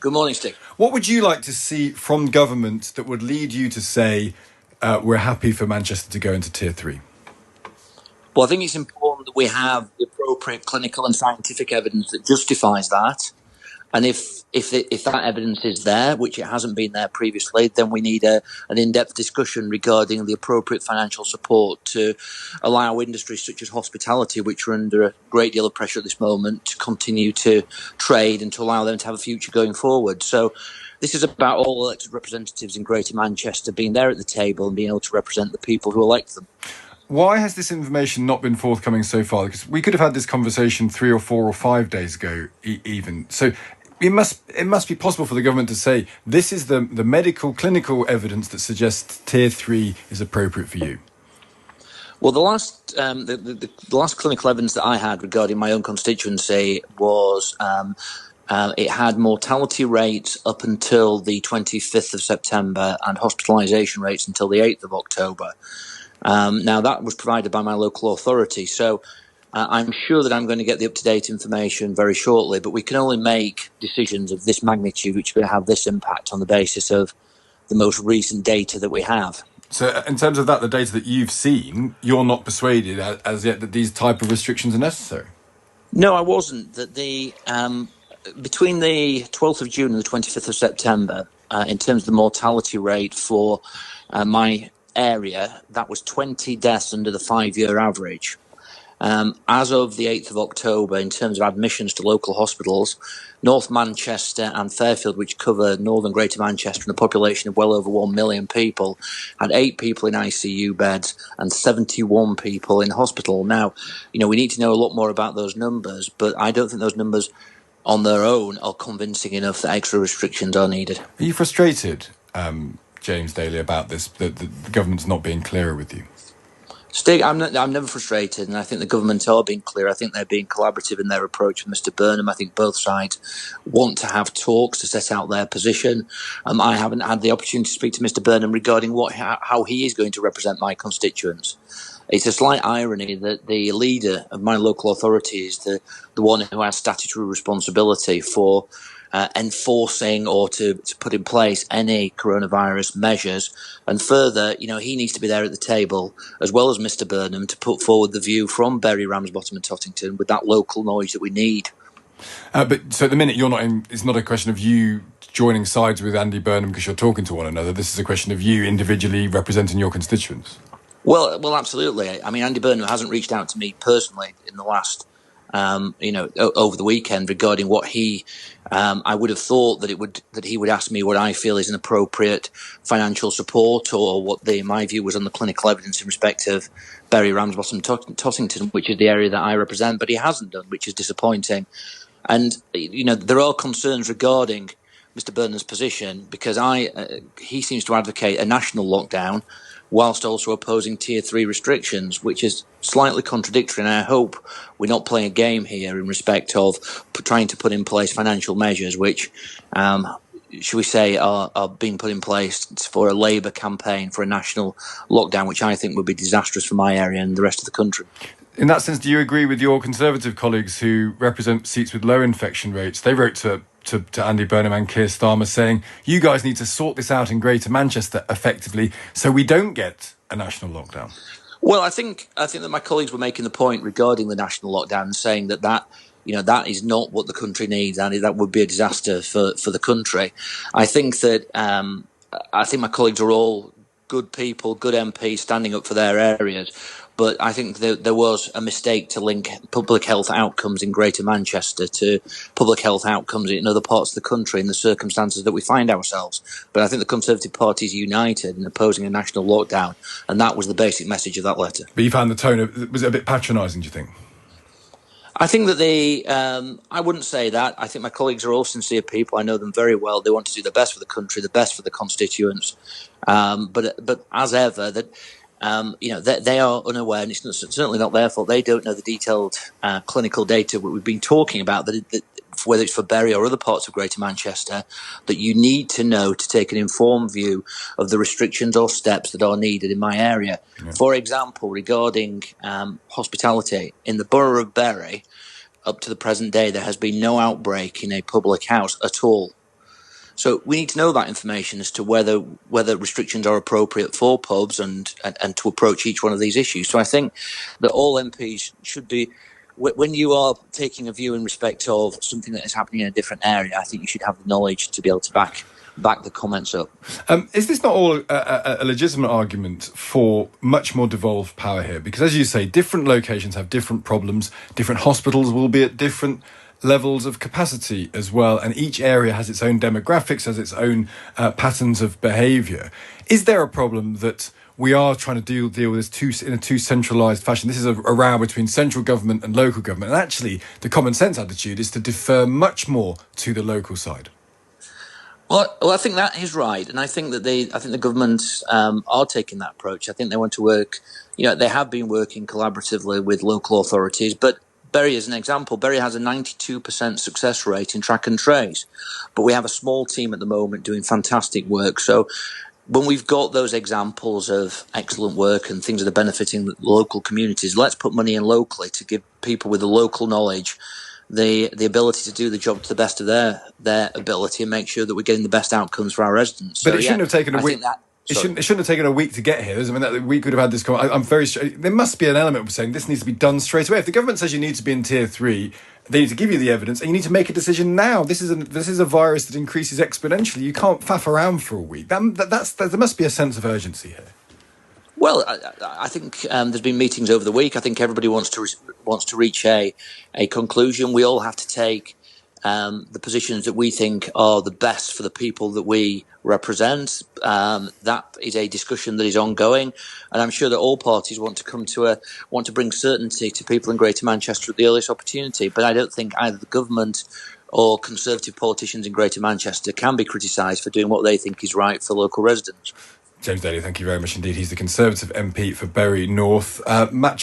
Good morning, Steve. What would you like to see from government that would lead you to say we're happy for Manchester to go into Tier 3? Well, I think it's important that we have the appropriate clinical and scientific evidence that justifies that. And if that evidence is there, which it hasn't been there previously, then we need an in-depth discussion regarding the appropriate financial support to allow industries such as hospitality, which are under a great deal of pressure at this moment, to continue to trade and to allow them to have a future going forward. So this is about all elected representatives in Greater Manchester being there at the table and being able to represent the people who elect them. Why has this information not been forthcoming so far? Because we could have had this conversation 3 or 4 or 5 days ago, even. So it must be possible for the government to say this is the medical clinical evidence that suggests Tier 3 is appropriate for you. Well, the last clinical evidence that I had regarding my own constituency was it had mortality rates up until the 25th of September and hospitalisation rates until the 8th of October. Now, that was provided by my local authority, so I'm sure that I'm going to get the up-to-date information very shortly, but we can only make decisions of this magnitude, which will have this impact on the basis of the most recent data that we have. So in terms of that, the data that you've seen, you're not persuaded as yet that these type of restrictions are necessary? No, I wasn't. That between the 12th of June and the 25th of September, in terms of the mortality rate for my area, that was 20 deaths under the 5-year average. As of the 8th of October, in terms of admissions to local hospitals, North Manchester and Fairfield, which cover northern Greater Manchester and a population of well over 1 million people, had 8 people in ICU beds and 71 people in hospital. Now, we need to know a lot more about those numbers, but I don't think those numbers on their own are convincing enough that extra restrictions are needed. Are you frustrated, James Daly, about this, that the government's not being clearer with you? Stig, I'm never frustrated, and I think the government are being clear. I think they're being collaborative in their approach with Mr. Burnham. I think both sides want to have talks to set out their position. I haven't had the opportunity to speak to Mr. Burnham regarding how he is going to represent my constituents. It's a slight irony that the leader of my local authority is the one who has statutory responsibility for enforcing or to put in place any coronavirus measures. And further, he needs to be there at the table, as well as Mr. Burnham, to put forward the view from Bury, Ramsbottom and Tottington with that local knowledge that we need. But so at the minute, you're not in, it's not a question of you joining sides with Andy Burnham because you're talking to one another. This is a question of you individually representing your constituents. Well, absolutely. I mean, Andy Burnham hasn't reached out to me personally in the last over the weekend regarding what I would have thought that he would ask me what I feel is an appropriate financial support, or what my view was on the clinical evidence in respect of Bury, Ramsbottom, Tottington, which is the area that I represent. But he hasn't done, which is disappointing. And there are concerns regarding Mr. Burnham's position because he seems to advocate a national lockdown, whilst also opposing Tier 3 restrictions, which is slightly contradictory. And I hope we're not playing a game here in respect of trying to put in place financial measures which, should we say, are being put in place for a Labour campaign for a national lockdown, which I think would be disastrous for my area and the rest of the country. In that sense, do you agree with your Conservative colleagues who represent seats with low infection rates? They wrote to Andy Burnham and Keir Starmer saying, you guys need to sort this out in Greater Manchester effectively so we don't get a national lockdown. Well, I think that my colleagues were making the point regarding the national lockdown, saying that is not what the country needs, and that would be a disaster for the country. I think that my colleagues are all good people, good MPs standing up for their areas. But I think there was a mistake to link public health outcomes in Greater Manchester to public health outcomes in other parts of the country in the circumstances that we find ourselves. But I think the Conservative Party is united in opposing a national lockdown, and that was the basic message of that letter. But you found the tone, was it a bit patronising, do you think? I think that I wouldn't say that. I think my colleagues are all sincere people. I know them very well. They want to do the best for the country, the best for the constituents. But as ever, that they are unaware, and it's certainly not their fault. They don't know the detailed clinical data we've been talking about, that whether it's for Bury or other parts of Greater Manchester, that you need to know to take an informed view of the restrictions or steps that are needed in my area. Yeah. For example, regarding hospitality, in the borough of Bury, up to the present day, there has been no outbreak in a public house at all. So we need to know that information as to whether restrictions are appropriate for pubs and to approach each one of these issues. So I think that all MPs should be, when you are taking a view in respect of something that is happening in a different area, I think you should have the knowledge to be able to back the comments up. Is this not all a legitimate argument for much more devolved power here? Because, as you say, different locations have different problems. Different hospitals will be at different levels of capacity as well, and each area has its own demographics, has its own patterns of behaviour. Is there a problem that we are trying to deal with this in a too centralised fashion? This is a row between central government and local government, and actually the common sense attitude is to defer much more to the local side. Well, I think that is right, and I think that the government are taking that approach. I think they want to work. They have been working collaboratively with local authorities, but Bury, as an example, Bury has a 92% success rate in track and trace, but we have a small team at the moment doing fantastic work. So when we've got those examples of excellent work and things that are benefiting local communities, let's put money in locally to give people with the local knowledge the ability to do the job to the best of their ability and make sure that we're getting the best outcomes for our residents. But it shouldn't have taken a week. It shouldn't have taken a week to get here. I mean, that we could have had this. I'm very. There must be an element of saying this needs to be done straight away. If the government says you need to be in tier 3, they need to give you the evidence, and you need to make a decision now. This is a virus that increases exponentially. You can't faff around for a week. There must be a sense of urgency here. Well, I think there's been meetings over the week. I think everybody wants to reach a conclusion. We all have to take the positions that we think are the best for the people that we represent. That is a discussion that is ongoing, and I'm sure that all parties want to bring certainty to people in Greater Manchester at the earliest opportunity. But I don't think either the government or Conservative politicians in Greater Manchester can be criticised for doing what they think is right for local residents. James Daly, thank you very much indeed. He's the Conservative MP for Bury North. Match